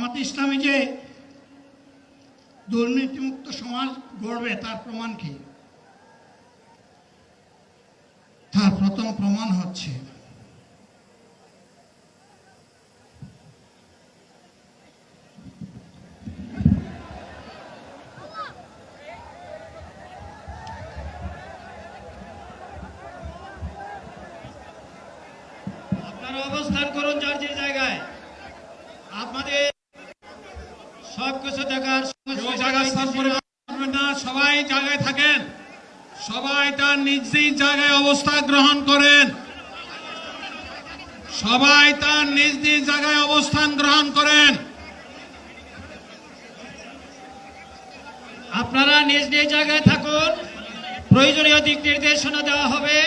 জামাতে ইসলামী যে দুর্নীতিমুক্ত সমাজ গড়বে তার প্রমাণ কি? তার প্রথম প্রমাণ হচ্ছে আপনারা অবস্থান করুন যার যে জায়গায়। আপনাদের সবকিছু দেখার সবাই জায়গায় থাকেন, সবাই তার নিজ নিজ জায়গায় অবস্থান গ্রহণ করেন, সবাই তার নিজ নিজ জায়গায় অবস্থান গ্রহণ করেন। আপনারা নিজ নিজ জায়গায় থাকুন, প্রয়োজনীয় দিক নির্দেশনা দেওয়া হবে।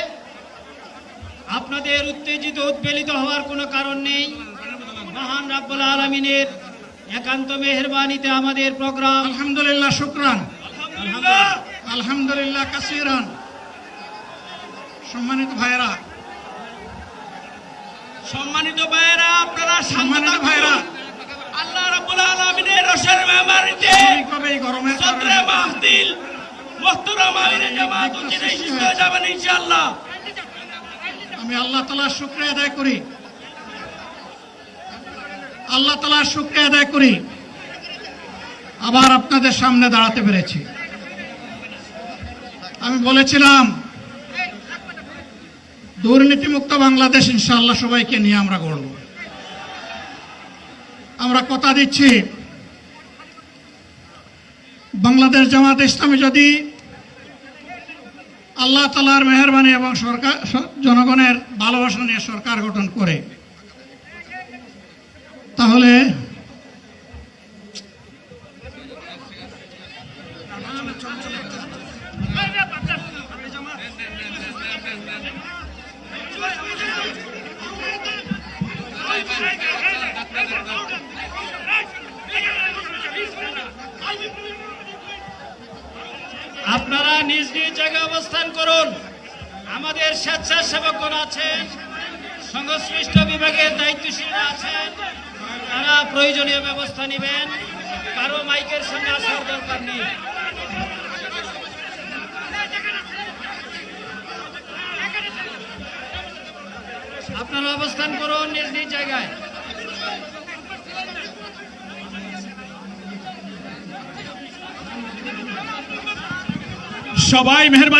আপনাদের উত্তেজিত উদ্বেলিত হওয়ার কোনো কারণ নেই। মহান রাব্বুল আলামিনের একান্ত মেহেরবানিতে আমাদের প্রোগ্রাম আলহামদুলিল্লাহ, শুকরান, আলহামদুলিল্লাহ কাসীরান। সম্মানিত ভাইরা, আপনারা সম্মানিত ভাইরা, আল্লাহ রাব্বুল আলামিনের রসের মেহমানিতে এই গরমের সদরে মাহফিল মুহতারাম আমিরে জামাত উচিত হয়ে যাবেন ইনশাআল্লাহ। আমি আল্লাহ তাআলার শুকরিয়া আদায় করি, আল্লাহ তাআলার শুকরিয়া আদায় করি আবার আপনাদের সামনে দাঁড়াতে পেরেছি। আমি বলেছিলাম দুর্নীতিমুক্ত বাংলাদেশ ইনশাআল্লাহ সবাইকে নিয়ে আমরা গড়ব। আমরা কথা দিচ্ছি, বাংলাদেশ জামাত ইসলামী যদি আল্লাহ তাআলার মেহেরবানি এবং সরকার জনগণের ভালোবাসা নিয়ে সরকার গঠন করে, তাহলে আপনারা নিজ নিজ জায়গায় অবস্থান করুন। আমাদের স্বেচ্ছাসেবকগণ আছেন, সংশ্লিষ্ট বিভাগের দায়িত্বশীলরা আছেন, তারা প্রয়োজনীয় ব্যবস্থা নেবেন। কারো মাইকের সামনে আসার দরকার নেই। আপনারা অবস্থান করুন নিজ নিজ জায়গায়। সবাই মেহেরবানি